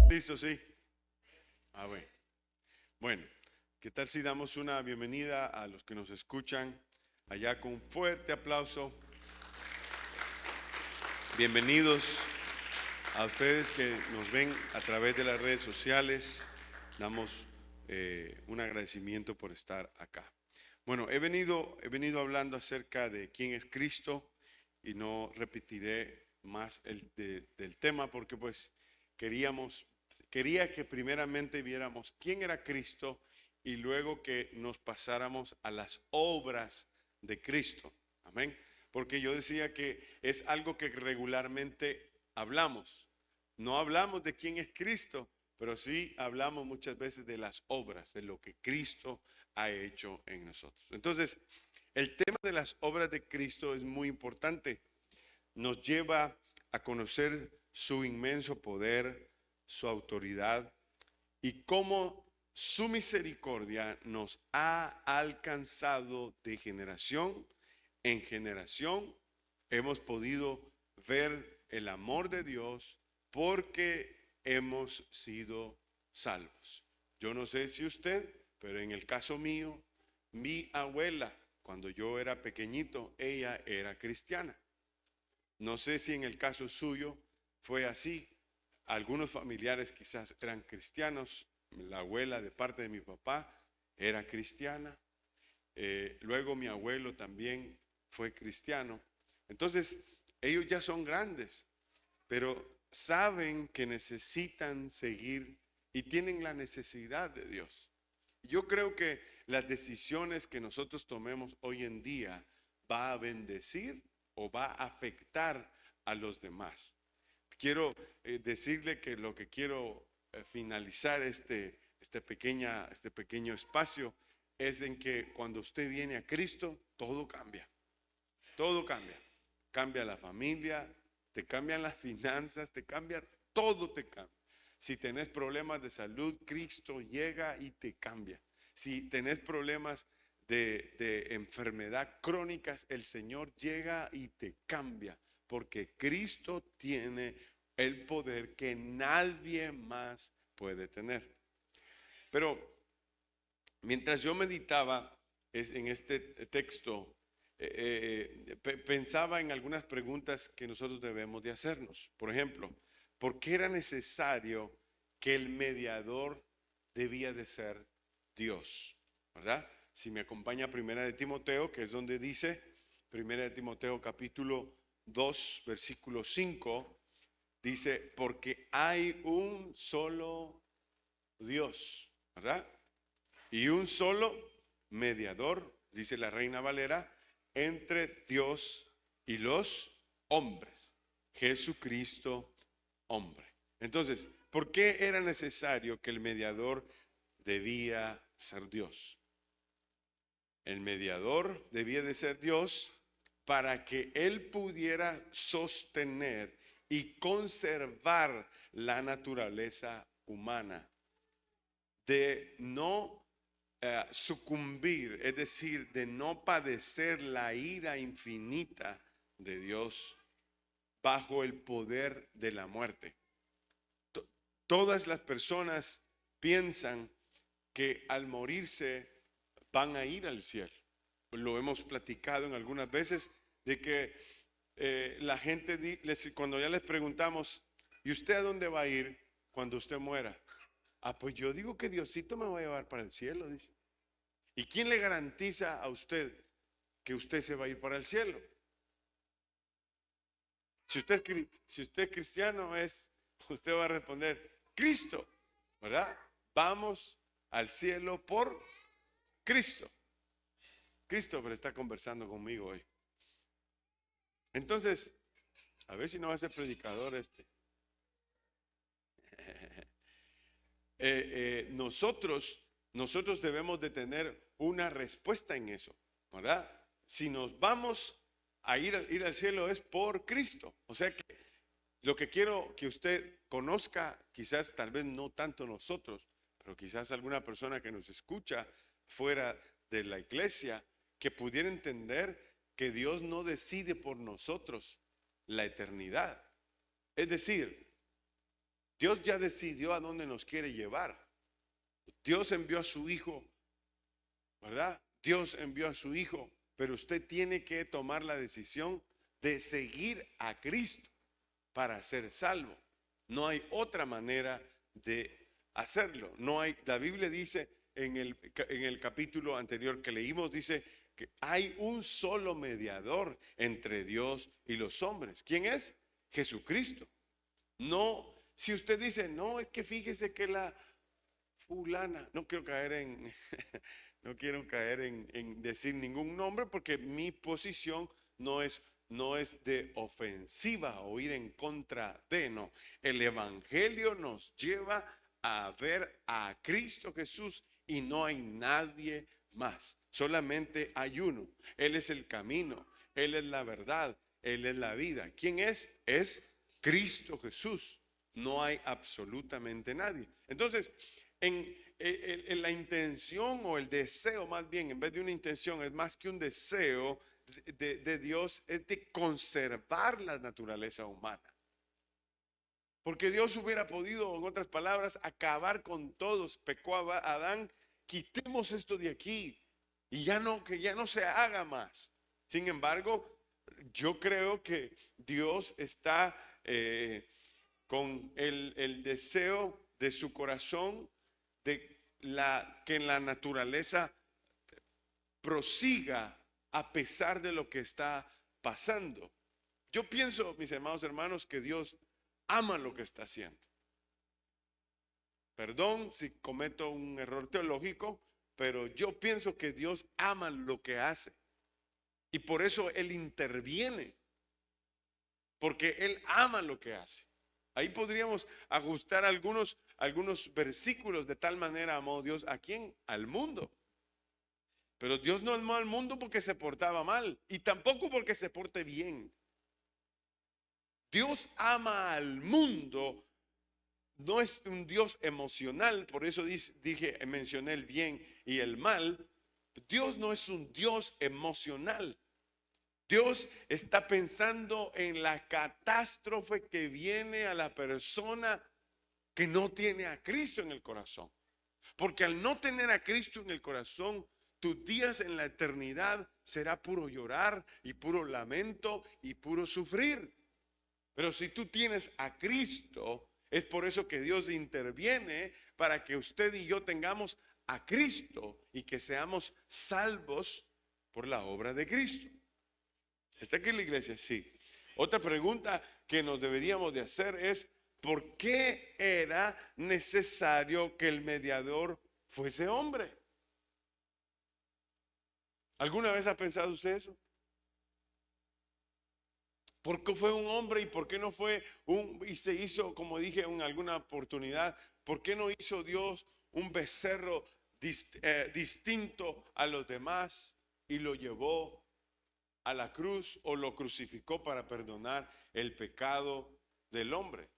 ¿Listo? Sí. Ah, bueno. Bueno, ¿qué tal si damos una bienvenida a los que nos escuchan allá con un fuerte aplauso? Bienvenidos a ustedes que nos ven a través de las redes sociales. Damos un agradecimiento por estar acá. Bueno, he venido hablando acerca de quién es Cristo y no repetiré más del tema porque pues quería que primeramente viéramos quién era Cristo y luego que nos pasáramos a las obras de Cristo. Amén. Porque yo decía que es algo que regularmente hablamos. No hablamos de quién es Cristo, pero sí hablamos muchas veces de las obras, de lo que Cristo ha hecho en nosotros. Entonces, el tema de las obras de Cristo es muy importante. Nos lleva a conocer su inmenso poder, su autoridad y cómo su misericordia nos ha alcanzado de generación en generación. Hemos podido ver el amor de Dios porque hemos sido salvos. Yo no sé si usted, pero en el caso mío, mi abuela, cuando yo era pequeñito, ella era cristiana. No sé si en el caso suyo fue así. Algunos familiares quizás eran cristianos. La abuela de parte de mi papá era cristiana. Luego mi abuelo también fue cristiano. Entonces, ellos ya son grandes, pero saben que necesitan seguir y tienen la necesidad de Dios. Yo creo que las decisiones que nosotros tomemos hoy en día va a bendecir o va a afectar a los demás. Quiero decirle que lo que quiero finalizar este pequeño espacio es en que cuando usted viene a Cristo, todo cambia. Todo cambia. Cambia la familia, te cambian las finanzas, te cambia, todo te cambia. Si tenés problemas de salud, Cristo llega y te cambia. Si tenés problemas de enfermedad crónicas, el Señor llega y te cambia. Porque Cristo tiene el poder que nadie más puede tener. Pero mientras yo meditaba en este texto, pensaba en algunas preguntas que nosotros debemos de hacernos. Por ejemplo, ¿por qué era necesario que el mediador debía de ser Dios? ¿Verdad? Si me acompaña Primera de Timoteo, que es donde dice, Primera de Timoteo capítulo 2, versículo 5, dice, porque hay un solo Dios, ¿verdad? Y un solo mediador, dice la Reina Valera, entre Dios y los hombres, Jesucristo hombre. Entonces, ¿por qué era necesario que el mediador debía ser Dios? El mediador debía de ser Dios para que él pudiera sostener y conservar la naturaleza humana, de no sucumbir, es decir, de no padecer la ira infinita de Dios bajo el poder de la muerte. Todas las personas piensan que al morirse van a ir al cielo. Lo hemos platicado en algunas veces de que la gente, cuando ya les preguntamos, ¿y usted a dónde va a ir cuando usted muera? Ah, pues yo digo que Diosito me va a llevar para el cielo, dice. ¿Y quién le garantiza a usted que usted se va a ir para el cielo? Si usted es cristiano, usted va a responder, Cristo, ¿verdad? Vamos al cielo por Cristo. Cristo pero está conversando conmigo hoy. Entonces, a ver si no va a ser predicador este. Nosotros debemos de tener una respuesta en eso, ¿verdad? Si nos vamos a ir al cielo es por Cristo. O sea que lo que quiero que usted conozca, quizás tal vez no tanto nosotros, pero quizás alguna persona que nos escucha fuera de la iglesia, que pudiera entender que Dios no decide por nosotros la eternidad. Es decir, Dios ya decidió a dónde nos quiere llevar. Dios envió a su Hijo, ¿verdad? Dios envió a su Hijo, pero usted tiene que tomar la decisión de seguir a Cristo para ser salvo. No hay otra manera de hacerlo. No hay, la Biblia dice en el capítulo anterior que leímos, dice que hay un solo mediador entre Dios y los hombres. ¿Quién es? Jesucristo. No, si usted dice, no, es que fíjese que la fulana, no quiero caer en, no quiero caer en decir ningún nombre porque mi posición no es de ofensiva o ir en contra de, no. El evangelio nos lleva a ver a Cristo Jesús y no hay nadie más. Solamente hay uno. Él es el camino, Él es la verdad, Él es la vida. ¿Quién es? Es Cristo Jesús. No hay absolutamente nadie. Entonces, en la intención o el deseo, más bien, en vez de una intención, es más que un deseo de Dios, es de conservar la naturaleza humana. Porque Dios hubiera podido, en otras palabras, acabar con todos. Pecó a Adán, quitemos esto de aquí y que ya no se haga más. Sin embargo, yo creo que Dios está con el deseo de su corazón de que la naturaleza prosiga a pesar de lo que está pasando. Yo pienso, mis hermanos, que Dios ama lo que está haciendo. Perdón si cometo un error teológico, pero yo pienso que Dios ama lo que hace. Y por eso Él interviene, porque Él ama lo que hace. Ahí podríamos ajustar algunos versículos. De tal manera amó Dios ¿a quién? Al mundo. Pero Dios no amó al mundo porque se portaba mal y tampoco porque se porte bien. Dios ama al mundo. No es un Dios emocional, por eso mencioné el bien y el mal. Dios no es un Dios emocional. Dios está pensando en la catástrofe que viene a la persona que no tiene a Cristo en el corazón. Porque al no tener a Cristo en el corazón, tus días en la eternidad será puro llorar y puro lamento y puro sufrir. Pero si tú tienes a Cristo, es por eso que Dios interviene para que usted y yo tengamos a Cristo y que seamos salvos por la obra de Cristo. ¿Está aquí la iglesia? Sí. Otra pregunta que nos deberíamos de hacer es, ¿por qué era necesario que el mediador fuese hombre? ¿Alguna vez ha pensado usted eso? ¿Por qué fue un hombre y por qué no fue y se hizo, como dije en alguna oportunidad, por qué no hizo Dios un becerro distinto a los demás y lo llevó a la cruz o lo crucificó para perdonar el pecado del hombre?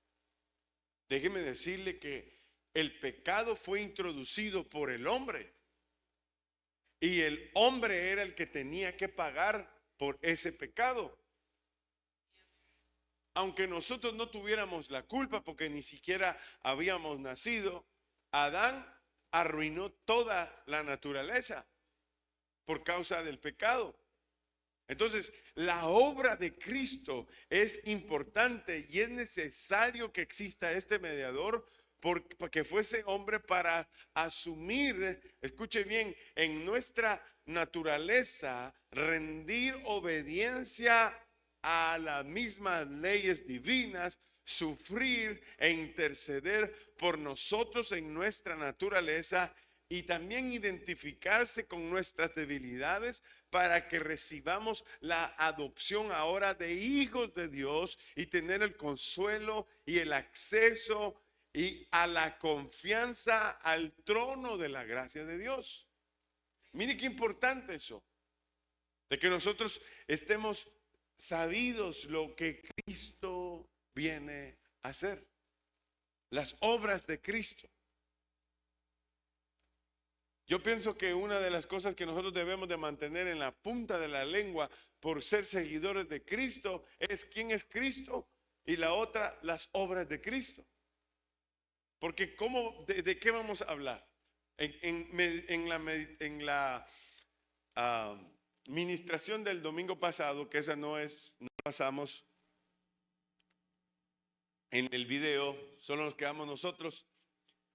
Déjeme decirle que el pecado fue introducido por el hombre y el hombre era el que tenía que pagar por ese pecado. Aunque nosotros no tuviéramos la culpa porque ni siquiera habíamos nacido, Adán arruinó toda la naturaleza por causa del pecado. Entonces, la obra de Cristo es importante y es necesario que exista este mediador para que fuese hombre para asumir, escuche bien, en nuestra naturaleza, rendir obediencia a las mismas leyes divinas, sufrir e interceder por nosotros en nuestra naturaleza y también identificarse con nuestras debilidades para que recibamos la adopción ahora de hijos de Dios y tener el consuelo y el acceso y a la confianza al trono de la gracia de Dios. Mire qué importante eso, de que nosotros estemos sabidos lo que Cristo viene a hacer, las obras de Cristo. Yo pienso que una de las cosas que nosotros debemos de mantener en la punta de la lengua por ser seguidores de Cristo es quién es Cristo y la otra, las obras de Cristo. Porque ¿de qué vamos a hablar? En la ministración del domingo pasado, que esa no pasamos en el video, solo nos quedamos nosotros,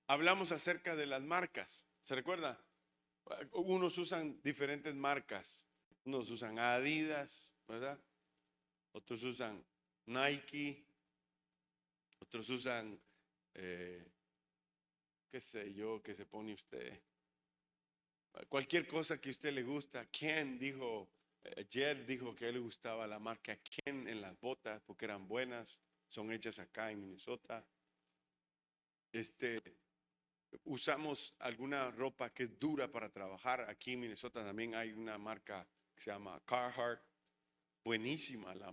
hablamos acerca de las marcas. ¿Se recuerda? Unos usan diferentes marcas. Unos usan Adidas, ¿verdad? Otros usan Nike. Otros usan, qué sé yo, que se pone usted. Cualquier cosa que a usted le gusta. Ken dijo, Jed dijo que a él le gustaba la marca Ken en las botas porque eran buenas. Son hechas acá en Minnesota. Usamos alguna ropa que es dura para trabajar. Aquí en Minnesota también hay una marca que se llama Carhartt. Buenísima la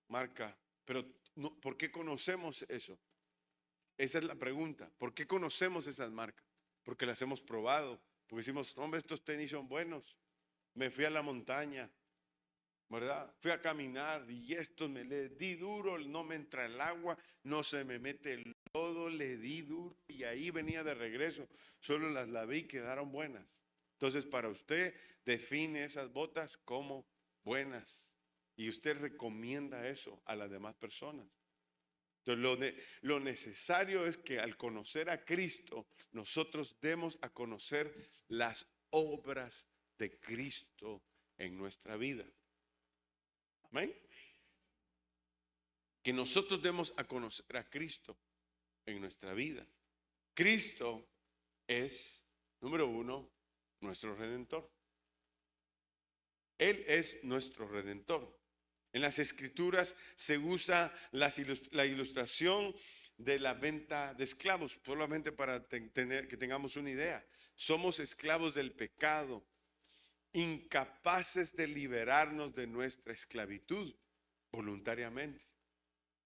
marca. Pero no, ¿por qué conocemos eso? Esa es la pregunta. ¿Por qué conocemos esas marcas? Porque las hemos probado. Porque decimos, hombre, estos tenis son buenos. Me fui a la montaña, ¿verdad? Fui a caminar y esto le di duro, no me entra el agua, no se me mete el lodo, le di duro y ahí venía de regreso. Solo las lavé y quedaron buenas. Entonces, para usted define esas botas como buenas y usted recomienda eso a las demás personas. Entonces, lo necesario es que al conocer a Cristo, nosotros demos a conocer las obras de Cristo en nuestra vida. Amén. Que nosotros demos a conocer a Cristo en nuestra vida. Cristo es, número uno, nuestro Redentor. Él es nuestro Redentor. En las Escrituras se usa la ilustración de la venta de esclavos, solamente para que tengamos una idea. Somos esclavos del pecado, incapaces de liberarnos de nuestra esclavitud voluntariamente.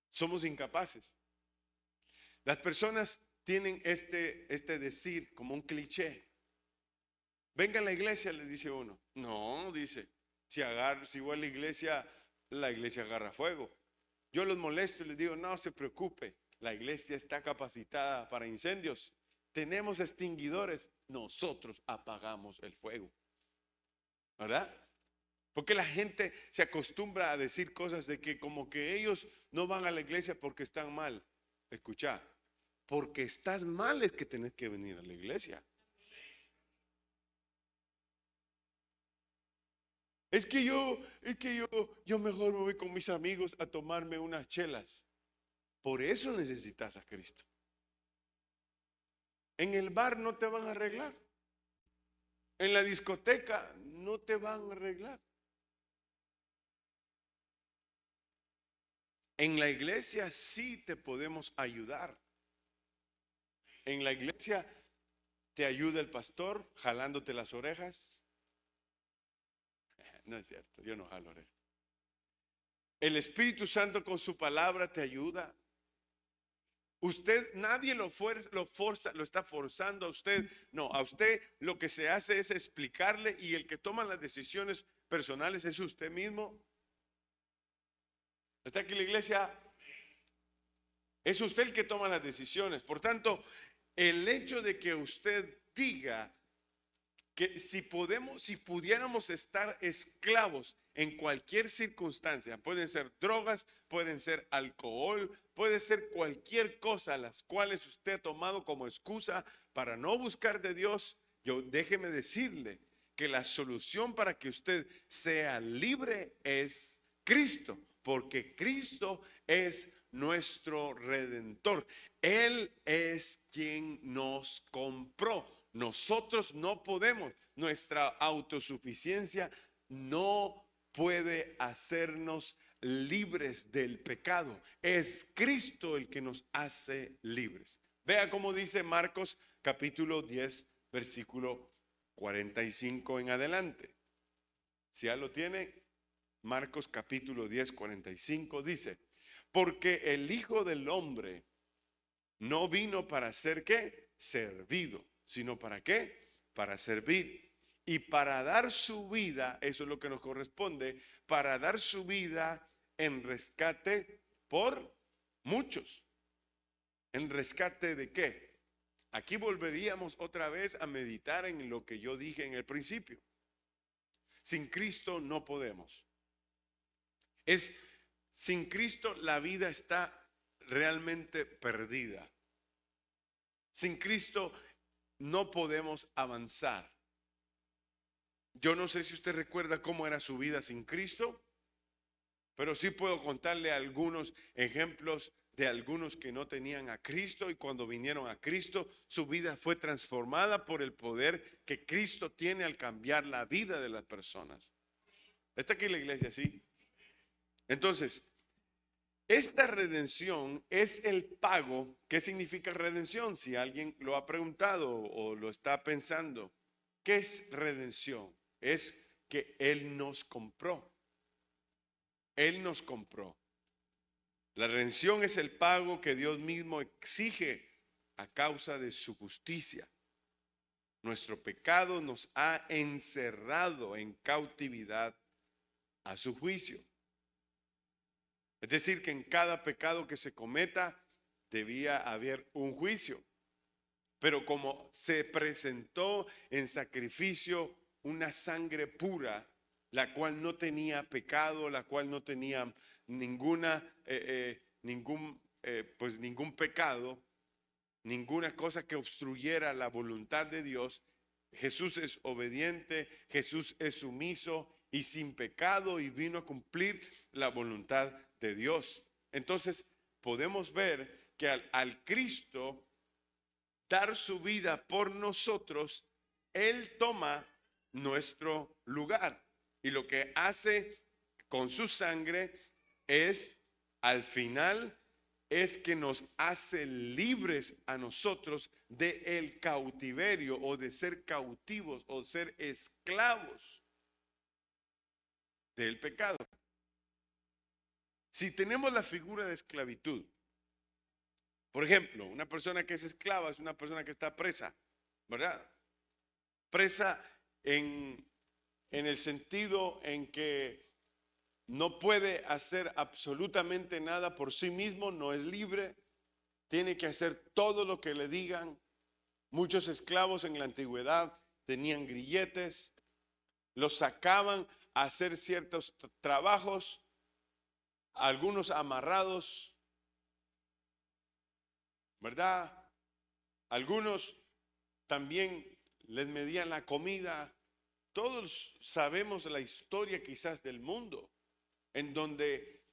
Somos incapaces. Las personas tienen este decir como un cliché. Venga a la iglesia, le dice uno. No, dice, si voy a la iglesia agarra fuego. Yo los molesto y les digo, no se preocupe, la iglesia está capacitada para incendios. Tenemos extinguidores, nosotros apagamos el fuego. ¿Verdad? Porque la gente se acostumbra a decir cosas de que como que ellos no van a la iglesia porque están mal. Escucha, porque estás mal es que tenés que venir a la iglesia. Es que yo mejor me voy con mis amigos a tomarme unas chelas. Por eso necesitas a Cristo. En el bar no te van a arreglar. En la discoteca no te van a arreglar. En la iglesia sí te podemos ayudar. En la iglesia te ayuda el pastor jalándote las orejas. No es cierto, yo no jalo orejas. El Espíritu Santo con su palabra te ayuda. Usted, nadie lo forza, lo está forzando a usted. No, a usted lo que se hace es explicarle y el que toma las decisiones personales es usted mismo. ¿Está aquí la iglesia? Es usted el que toma las decisiones. Por tanto, el hecho de que usted diga que si pudiéramos estar esclavos en cualquier circunstancia, pueden ser drogas, pueden ser alcohol, puede ser cualquier cosa a las cuales usted ha tomado como excusa para no buscar de Dios, déjeme decirle que la solución para que usted sea libre es Cristo, porque Cristo es nuestro Redentor. Él es quien nos compró. Nosotros no podemos, nuestra autosuficiencia no puede hacernos libres del pecado. Es Cristo el que nos hace libres. Vea cómo dice Marcos capítulo 10, versículo 45 en adelante. Si ya lo tiene, Marcos capítulo 10, 45 dice, porque el Hijo del Hombre no vino para ser ¿qué? Servido, sino para ¿qué? Para servir y para dar su vida, eso es lo que nos corresponde, para dar su vida en rescate por muchos. ¿En rescate de qué? Aquí volveríamos otra vez a meditar en lo que yo dije en el principio. Sin Cristo no podemos. Sin Cristo la vida está realmente perdida. Sin Cristo no podemos avanzar. Yo no sé si usted recuerda cómo era su vida sin Cristo, pero sí puedo contarle algunos ejemplos de algunos que no tenían a Cristo y cuando vinieron a Cristo, su vida fue transformada por el poder que Cristo tiene al cambiar la vida de las personas. ¿Está aquí la iglesia? Sí. Entonces, esta redención es el pago. ¿Qué significa redención? Si alguien lo ha preguntado o lo está pensando, ¿qué es redención? Es que Él nos compró. Él nos compró. La redención es el pago que Dios mismo exige a causa de su justicia. Nuestro pecado nos ha encerrado en cautividad a su juicio. Es decir, que en cada pecado que se cometa debía haber un juicio. Pero como se presentó en sacrificio una sangre pura, la cual no tenía pecado, la cual no tenía ningún pecado, ninguna cosa que obstruyera la voluntad de Dios, Jesús es obediente, Jesús es sumiso y sin pecado y vino a cumplir la voluntad de Dios. Entonces podemos ver que al Cristo dar su vida por nosotros, Él toma nuestro lugar. Y lo que hace con su sangre es, al final, es que nos hace libres a nosotros del cautiverio o de ser cautivos o ser esclavos del pecado. Si tenemos la figura de esclavitud, por ejemplo, una persona que es esclava es una persona que está presa, ¿verdad? Presa en el sentido en que no puede hacer absolutamente nada por sí mismo, no es libre, tiene que hacer todo lo que le digan. Muchos esclavos en la antigüedad tenían grilletes, los sacaban a hacer ciertos trabajos, algunos amarrados, ¿verdad? Algunos también les medían la comida. Todos sabemos la historia quizás del mundo, en donde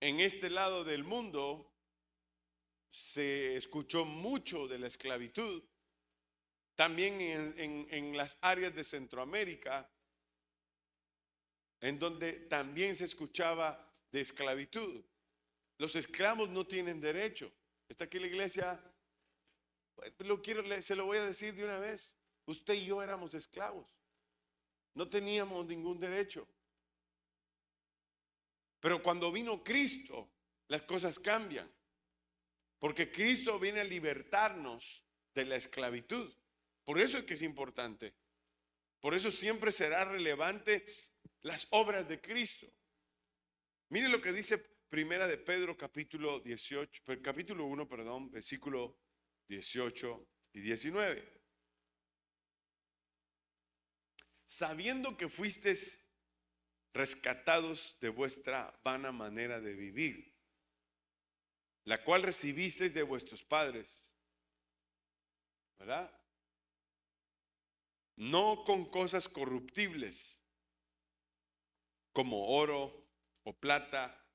en este lado del mundo se escuchó mucho de la esclavitud. También en las áreas de Centroamérica, en donde también se escuchaba de esclavitud. Los esclavos no tienen derecho. Está aquí la iglesia. Se lo voy a decir de una vez. Usted y yo éramos esclavos. No teníamos ningún derecho. Pero cuando vino Cristo, las cosas cambian. Porque Cristo viene a libertarnos de la esclavitud. Por eso es que es importante. Por eso siempre será relevante las obras de Cristo. Mire lo que dice Primera de Pedro capítulo 1, versículo 18 y 19. Sabiendo que fuisteis rescatados de vuestra vana manera de vivir, la cual recibisteis de vuestros padres, ¿verdad? No con cosas corruptibles, como oro o plata,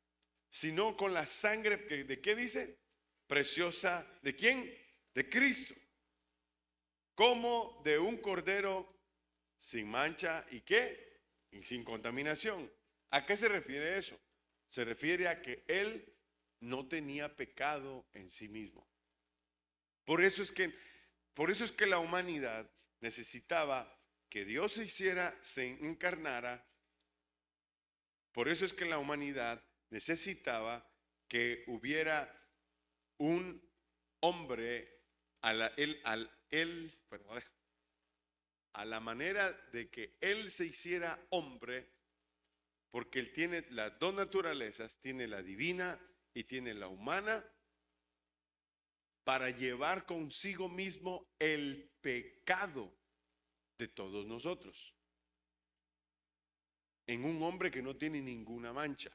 sino con la sangre, ¿de qué dice? Preciosa, ¿de quién? De Cristo. Como de un cordero sin mancha y qué? Y sin contaminación. ¿A qué se refiere eso? Se refiere a que Él no tenía pecado en sí mismo. Por eso es que la humanidad necesitaba que Dios se encarnara. Por eso es que la humanidad necesitaba que hubiera un hombre a la manera de que Él se hiciera hombre, porque Él tiene las dos naturalezas, tiene la divina y tiene la humana para llevar consigo mismo el pecado de todos nosotros. En un hombre que no tiene ninguna mancha,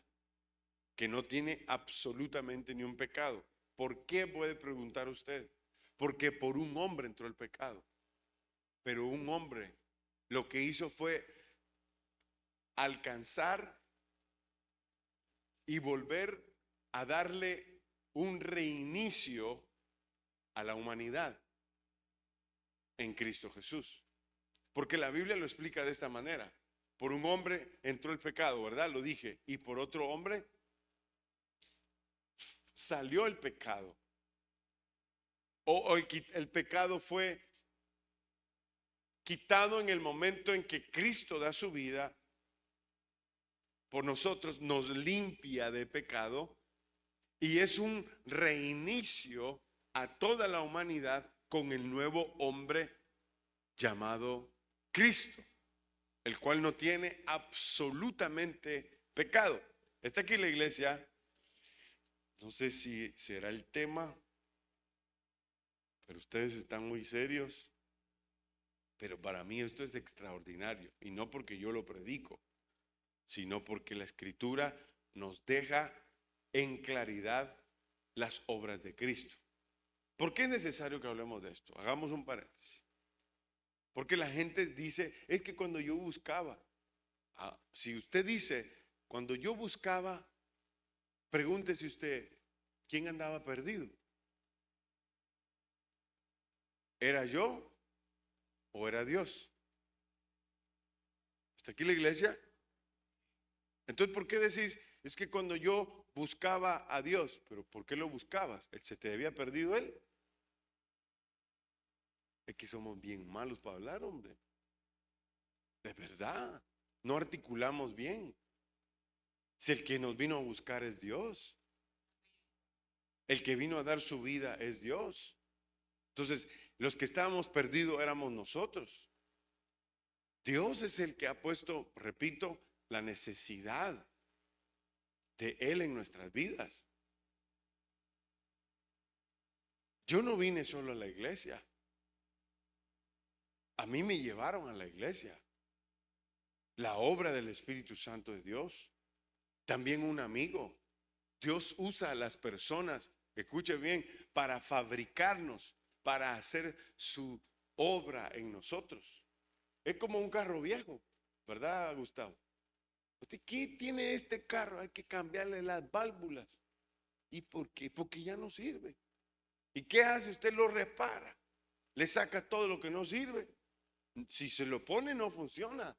que no tiene absolutamente ni un pecado. ¿Por qué? Puede preguntar usted. Porque por un hombre entró el pecado. Pero un hombre lo que hizo fue alcanzar y volver a darle un reinicio a la humanidad en Cristo Jesús. Porque la Biblia lo explica de esta manera. Por un hombre entró el pecado, ¿verdad? Lo dije. Y por otro hombre salió el pecado. O el pecado fue quitado en el momento en que Cristo da su vida por nosotros, nos limpia de pecado y es un reinicio a toda la humanidad con el nuevo hombre llamado Cristo, el cual no tiene absolutamente pecado. Está aquí la iglesia. No sé si será el tema, pero ustedes están muy serios. Pero para mí esto es extraordinario, y no porque yo lo predico, sino porque la Escritura nos deja en claridad las obras de Cristo. ¿Por qué es necesario que hablemos de esto? Hagamos un paréntesis. Porque la gente dice, es que cuando yo buscaba, si usted dice, cuando yo buscaba, pregúntese usted, ¿quién andaba perdido? ¿Era yo o era Dios? ¿Está aquí la iglesia? Entonces, ¿por qué decís? Es que cuando yo buscaba a Dios, pero ¿por qué lo buscabas? ¿Se te había perdido él? Es que somos bien malos para hablar, hombre. De verdad, no articulamos bien. Si el que nos vino a buscar es Dios, el que vino a dar su vida es Dios. Entonces, los que estábamos perdidos éramos nosotros. Dios es el que ha puesto, repito, la necesidad de Él en nuestras vidas. Yo no vine solo a la iglesia. A mí me llevaron a la iglesia. La obra del Espíritu Santo de Dios. También un amigo. Dios usa a las personas, escuche bien, para fabricarnos, para hacer su obra en nosotros. Es como un carro viejo, ¿verdad, Gustavo? ¿Usted qué tiene este carro? Hay que cambiarle las válvulas. ¿Y por qué? Porque ya no sirve. ¿Y qué hace? Usted lo repara. Le saca todo lo que no sirve. Si se lo pone, no funciona.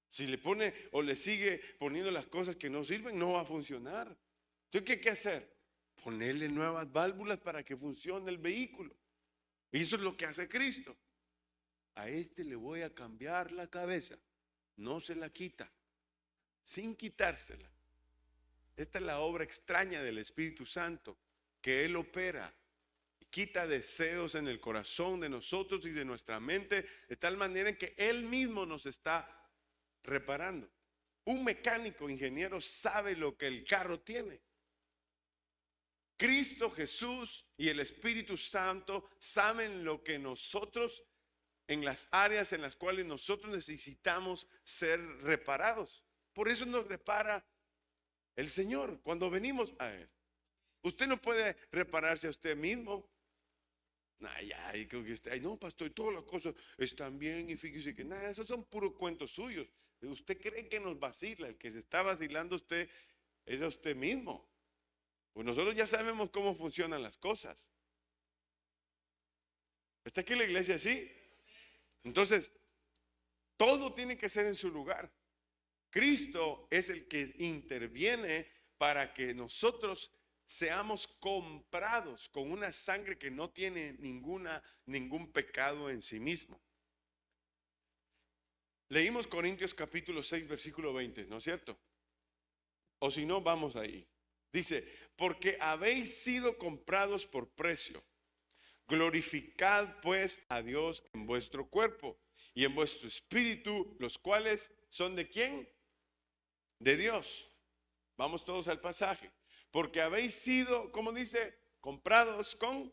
Si le pone o le sigue poniendo las cosas que no sirven, no va a funcionar. Entonces, ¿qué hay que hacer? Ponerle nuevas válvulas para que funcione el vehículo. Y eso es lo que hace Cristo. A este le voy a cambiar la cabeza. No se la quita, sin quitársela. Esta es la obra extraña del Espíritu Santo, que Él opera y quita deseos en el corazón de nosotros y de nuestra mente, de tal manera que Él mismo nos está reparando. Un mecánico, ingeniero, sabe lo que el carro tiene. Cristo Jesús y el Espíritu Santo saben lo que nosotros, en las áreas en las cuales nosotros necesitamos ser reparados. Por eso nos repara el Señor cuando venimos a Él. Usted no puede repararse a usted mismo. No, pastor, todas las cosas están bien y fíjese que nada, esos son puros cuentos suyos. Usted cree que nos vacila. El que se está vacilando usted es a usted mismo. Pues nosotros ya sabemos cómo funcionan las cosas. ¿Está aquí la iglesia así? Entonces, todo tiene que ser en su lugar. Cristo es el que interviene para que nosotros seamos comprados con una sangre que no tiene ningún pecado en sí mismo. Leímos Corintios capítulo 6 versículo 20, ¿no es cierto? O si no, vamos ahí. Dice, porque habéis sido comprados por precio. Glorificad pues a Dios en vuestro cuerpo y en vuestro espíritu, los cuales son ¿de quién? De Dios. Vamos todos al pasaje. Porque habéis sido, ¿cómo dice? Comprados con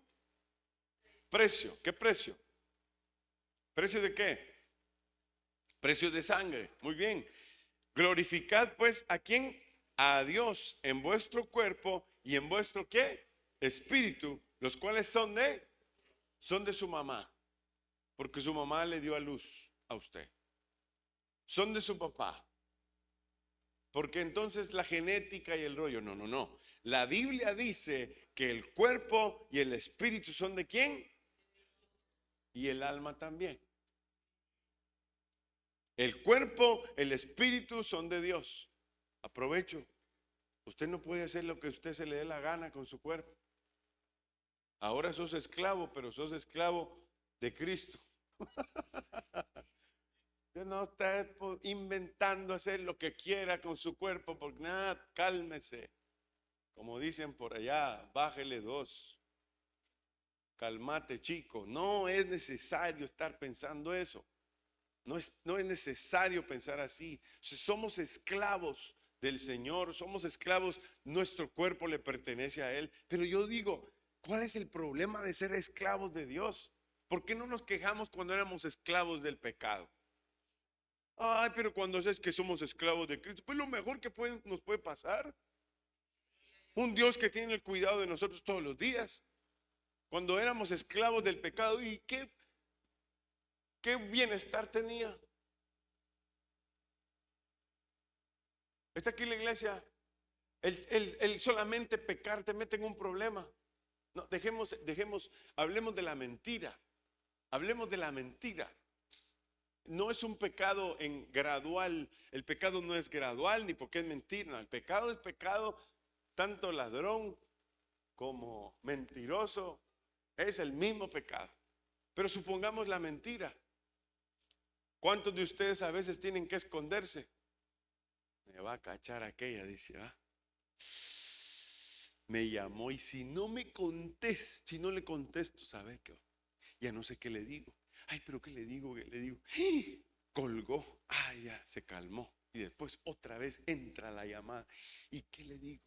precio. ¿Qué precio? ¿Precio de qué? Precio de sangre. Muy bien. Glorificad pues a quién? A Dios en vuestro cuerpo y en vuestro ¿qué? Espíritu, los cuales son de su mamá, porque su mamá le dio a luz a usted. Son de su papá, porque entonces la genética y el rollo, no, no, no. La Biblia dice que el cuerpo y el espíritu son de quién, y el alma también. El cuerpo, el espíritu son de Dios. Aprovecho. Usted no puede hacer lo que a usted se le dé la gana con su cuerpo. Ahora sos esclavo, pero sos esclavo de Cristo. Usted no está inventando hacer lo que quiera con su cuerpo, porque nada, cálmese. Como dicen por allá, bájele 2. Calmate, chico. No es necesario estar pensando eso. No es necesario pensar así. Si somos esclavos del Señor, somos esclavos, nuestro cuerpo le pertenece a Él. Pero yo digo, ¿cuál es el problema de ser esclavos de Dios? ¿Por qué no nos quejamos cuando éramos esclavos del pecado? Ay, pero cuando es que somos esclavos de Cristo, pues lo mejor que nos puede pasar. Un Dios que tiene el cuidado de nosotros todos los días. Cuando éramos esclavos del pecado, ¿y qué bienestar tenía? Está aquí la iglesia. El solamente pecar te mete en un problema. No, hablemos de la mentira. Hablemos de la mentira. No es un pecado en gradual. El pecado no es gradual ni porque es mentira. No, el pecado es pecado. Tanto ladrón como mentiroso es el mismo pecado. Pero supongamos la mentira. ¿Cuántos de ustedes a veces tienen que esconderse? Me va a cachar aquella, dice, ¿ah? Me llamó y si no me contesto, si no le contesto, ¿sabe qué? Ya no sé qué le digo. Ay, pero ¿qué le digo? ¿Qué le digo? ¡Ah! Colgó. Ay, ya se calmó. Y después otra vez entra la llamada. ¿Y qué le digo?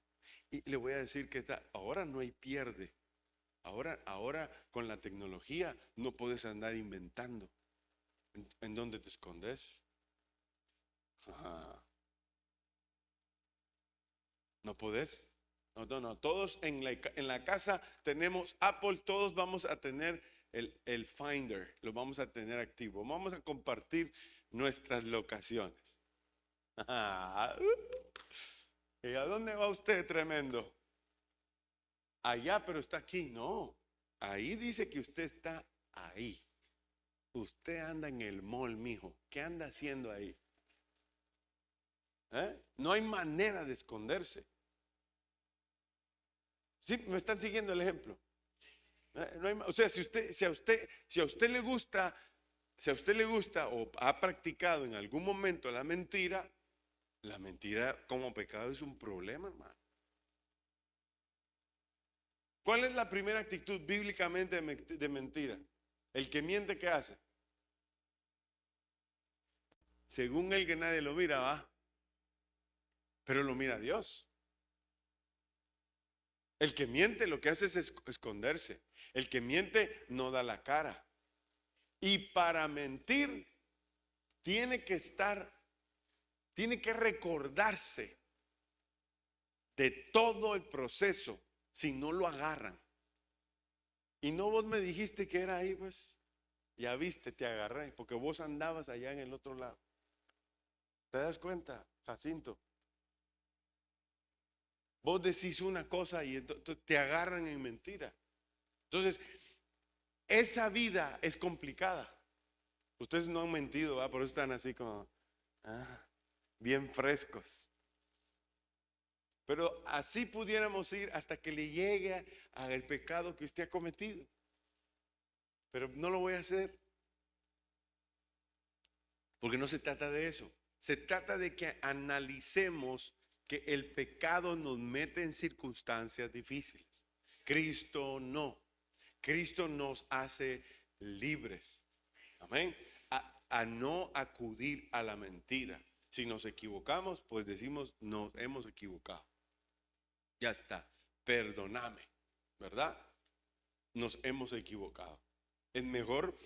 Y le voy a decir que ahora no hay pierde. Ahora con la tecnología no puedes andar inventando. ¿En dónde te escondes? Ajá. ¿No podés? No, no, no. Todos en la casa tenemos Apple, todos vamos a tener el Finder, lo vamos a tener activo. Vamos a compartir nuestras locaciones. ¿Y a dónde va usted, tremendo? Allá, pero está aquí. No, ahí dice que usted está ahí. Usted anda en el mall, mijo. ¿Qué anda haciendo ahí? No hay manera de esconderse. ¿Sí? ¿Me están siguiendo el ejemplo? O sea, si a usted le gusta, o ha practicado en algún momento la mentira como pecado es un problema, hermano. ¿Cuál es la primera actitud bíblicamente de mentira? El que miente, ¿qué hace? Según el que nadie lo mira, va. Pero lo mira Dios. El que miente lo que hace es esconderse. El que miente no da la cara. Y para mentir tiene que recordarse de todo el proceso, si no lo agarran. Y no vos me dijiste que era ahí, pues ya viste, te agarré, porque vos andabas allá en el otro lado. ¿Te das cuenta, Jacinto? Vos decís una cosa y entonces te agarran en mentira. Entonces, esa vida es complicada. Ustedes no han mentido, ¿va? Por eso están así como bien frescos. Pero así pudiéramos ir hasta que le llegue al pecado que usted ha cometido. Pero no lo voy a hacer. Porque no se trata de eso. Se trata de que analicemos que el pecado nos mete en circunstancias difíciles. Cristo no. Cristo nos hace libres. Amén. A no acudir a la mentira. Si nos equivocamos, pues decimos, nos hemos equivocado. Ya está, perdóname, ¿verdad? Nos hemos equivocado. Es mejor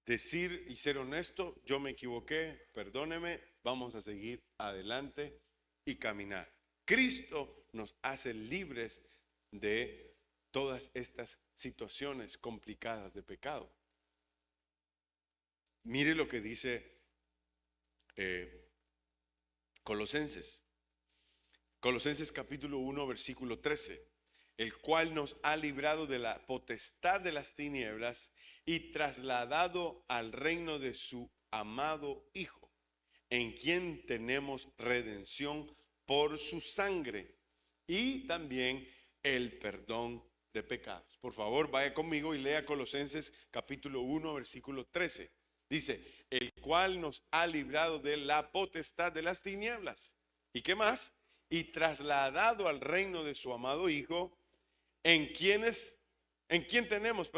decir y ser honesto, yo me equivoqué, perdóneme, vamos a seguir adelante y caminar. Cristo nos hace libres de todas estas situaciones complicadas de pecado. Mire lo que dice Colosenses. Colosenses capítulo 1, versículo 13. El cual nos ha librado de la potestad de las tinieblas y trasladado al reino de su amado Hijo, en quien tenemos redención por su sangre y también el perdón de pecados. Por favor, vaya conmigo y lea Colosenses capítulo 1, versículo 13. Dice, el cual nos ha librado de la potestad de las tinieblas. ¿Y qué más? Y trasladado al reino de su amado Hijo, en quien tenemos,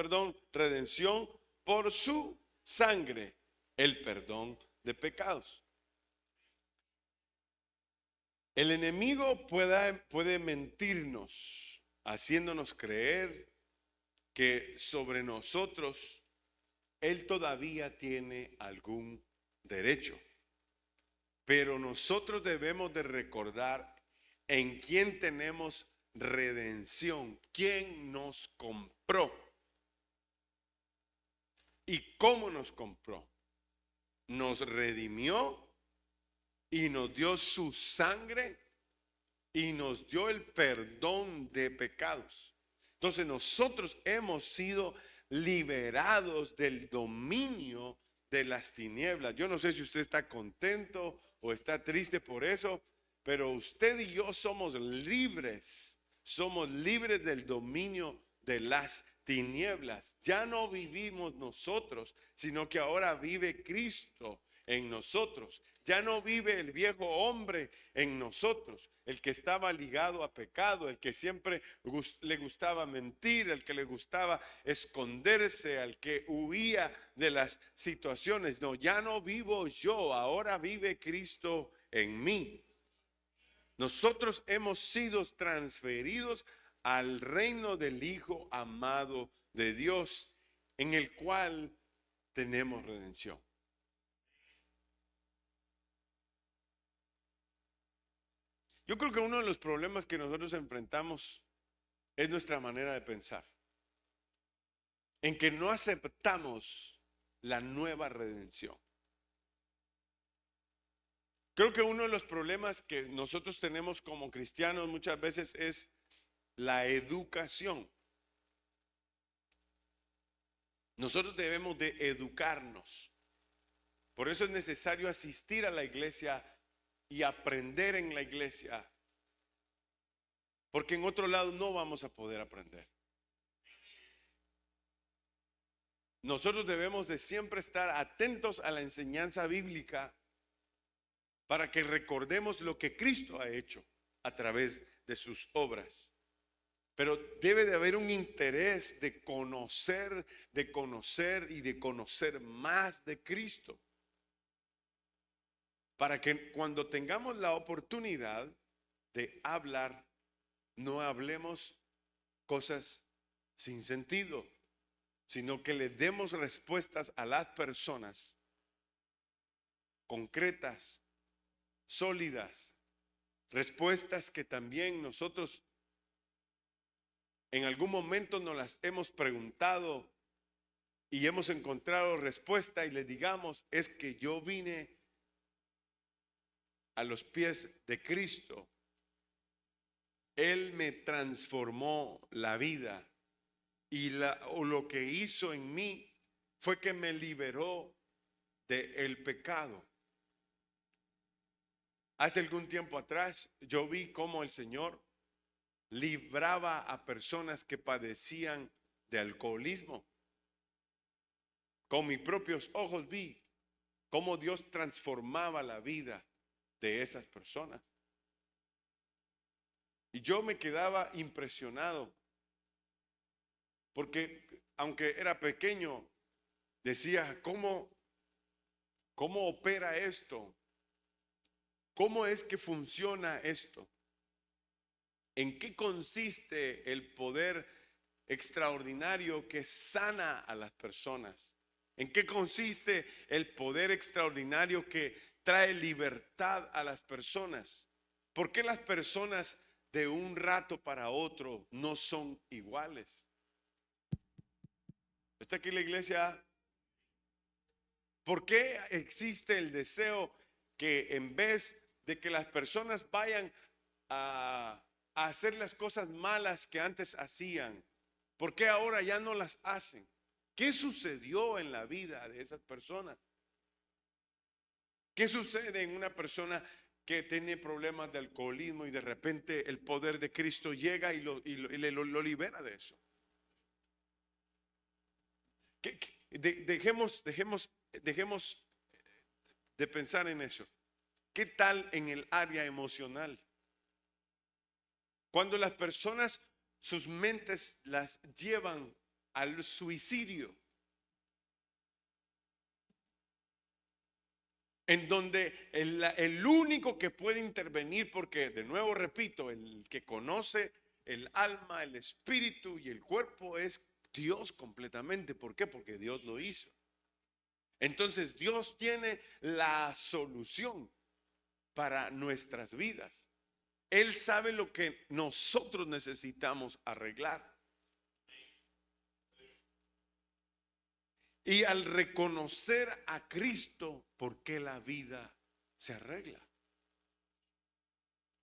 redención por su sangre, el perdón de pecados. El enemigo puede mentirnos, haciéndonos creer que sobre nosotros él todavía tiene algún derecho. Pero nosotros debemos de recordar en quién tenemos redención, quién nos compró y cómo nos compró. Nos redimió y nos dio su sangre y nos dio el perdón de pecados. Entonces nosotros hemos sido liberados del dominio de las tinieblas. Yo no sé si usted está contento o está triste por eso, pero usted y yo somos libres del dominio de las tinieblas. Ya no vivimos nosotros, sino que ahora vive Cristo en nosotros. Ya no vive el viejo hombre en nosotros, el que estaba ligado a pecado, el que siempre le gustaba mentir, el que le gustaba esconderse, al que huía de las situaciones. No, ya no vivo yo, ahora vive Cristo en mí. Nosotros hemos sido transferidos al reino del Hijo amado de Dios, en el cual tenemos redención. Yo creo que uno de los problemas que nosotros enfrentamos es nuestra manera de pensar, en que no aceptamos la nueva redención. Creo que uno de los problemas que nosotros tenemos como cristianos muchas veces es la educación. Nosotros debemos de educarnos. Por eso es necesario asistir a la iglesia y aprender en la iglesia, porque en otro lado no vamos a poder aprender. Nosotros debemos de siempre estar atentos a la enseñanza bíblica para que recordemos lo que Cristo ha hecho a través de sus obras. Pero debe de haber un interés de conocer y de conocer más de Cristo, para que cuando tengamos la oportunidad de hablar, no hablemos cosas sin sentido, sino que le demos respuestas a las personas concretas, sólidas, respuestas que también nosotros en algún momento nos las hemos preguntado y hemos encontrado respuesta y le digamos, es que yo vine a los pies de Cristo. Él me transformó la vida y lo que hizo en mí fue que me liberó del pecado. Hace algún tiempo atrás yo vi cómo el Señor libraba a personas que padecían de alcoholismo. Con mis propios ojos vi cómo Dios transformaba la vida de esas personas. Y yo me quedaba impresionado, porque aunque era pequeño, decía, ¿cómo opera esto? ¿Cómo es que funciona esto? ¿En qué consiste el poder extraordinario que sana a las personas? ¿En qué consiste el poder extraordinario que trae libertad a las personas? ¿Por qué las personas de un rato para otro no son iguales? ¿Está aquí la iglesia? ¿Por qué existe el deseo que en vez de que las personas vayan a hacer las cosas malas que antes hacían, por qué ahora ya no las hacen? ¿Qué sucedió en la vida de esas personas? ¿Qué sucede en una persona que tiene problemas de alcoholismo y de repente el poder de Cristo llega y lo libera de eso? Dejemos de pensar en eso. ¿Qué tal en el área emocional? Cuando las personas, sus mentes las llevan al suicidio, en donde el único que puede intervenir, porque de nuevo repito, el que conoce el alma, el espíritu y el cuerpo es Dios completamente. ¿Por qué? Porque Dios lo hizo. Entonces Dios tiene la solución para nuestras vidas. Él sabe lo que nosotros necesitamos arreglar. Y al reconocer a Cristo, ¿por qué la vida se arregla?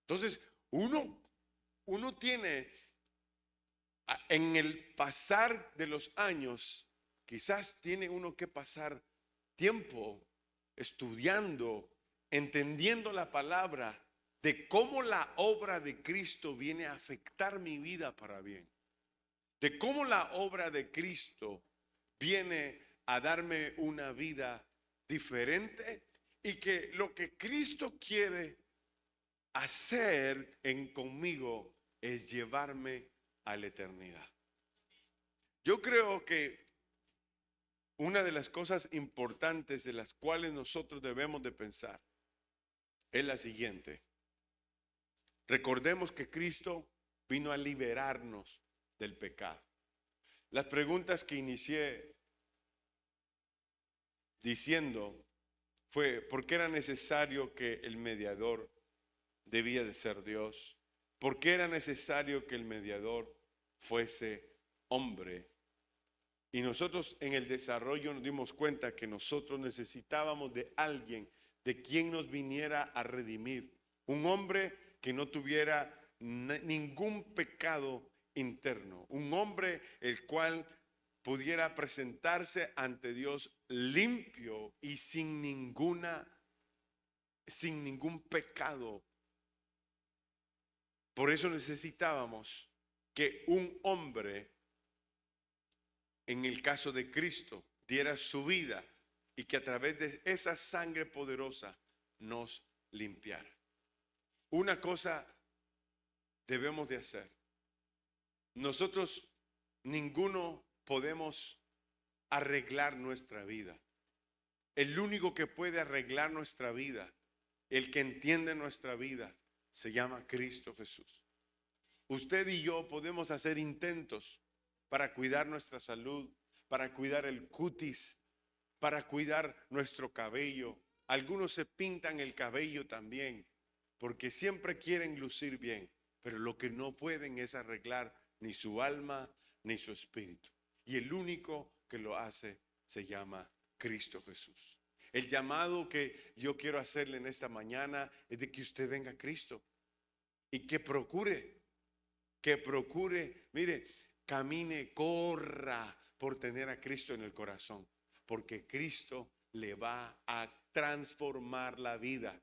Entonces, uno tiene en el pasar de los años, quizás tiene uno que pasar tiempo estudiando, entendiendo la palabra de cómo la obra de Cristo viene a afectar mi vida para bien, de cómo la obra de Cristo viene a darme una vida diferente y que lo que Cristo quiere hacer conmigo es llevarme a la eternidad. Yo creo que una de las cosas importantes de las cuales nosotros debemos de pensar es la siguiente. Recordemos que Cristo vino a liberarnos del pecado. Las preguntas que inicié diciendo fue: ¿por qué era necesario que el mediador debía de ser Dios? ¿Por qué era necesario que el mediador fuese hombre? Y nosotros en el desarrollo nos dimos cuenta que nosotros necesitábamos de alguien de quien nos viniera a redimir. Un hombre que no tuviera ningún pecado interno. Un hombre el cual pudiera presentarse ante Dios limpio y sin ningún pecado. Por eso necesitábamos que un hombre, en el caso de Cristo, diera su vida y que a través de esa sangre poderosa nos limpiara. Una cosa debemos de hacer. Nosotros ninguno podemos arreglar nuestra vida. El único que puede arreglar nuestra vida, el que entiende nuestra vida, se llama Cristo Jesús. Usted y yo podemos hacer intentos para cuidar nuestra salud, para cuidar el cutis, para cuidar nuestro cabello. Algunos se pintan el cabello también, porque siempre quieren lucir bien, pero lo que no pueden es arreglar ni su alma ni su espíritu. Y el único que lo hace se llama Cristo Jesús. El llamado que yo quiero hacerle en esta mañana es de que usted venga a Cristo y que procure, mire, camine, corra por tener a Cristo en el corazón, porque Cristo le va a transformar la vida,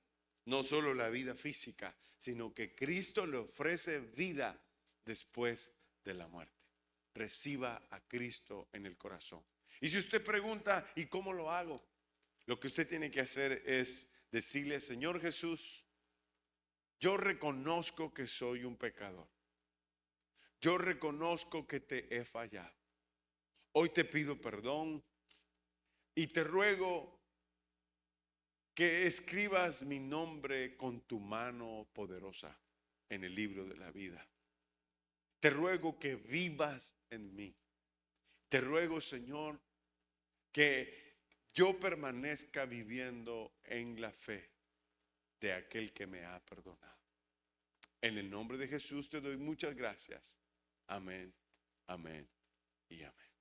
no solo la vida física, sino que Cristo le ofrece vida después de la muerte. Reciba a Cristo en el corazón. Y si usted pregunta, ¿y cómo lo hago? Lo que usted tiene que hacer es decirle: Señor Jesús, yo reconozco que soy un pecador. Yo reconozco que te he fallado. Hoy te pido perdón y te ruego que escribas mi nombre con tu mano poderosa en el libro de la vida. Te ruego que vivas en mí. Te ruego, Señor, que yo permanezca viviendo en la fe de aquel que me ha perdonado. En el nombre de Jesús te doy muchas gracias. Amén, amén y amén.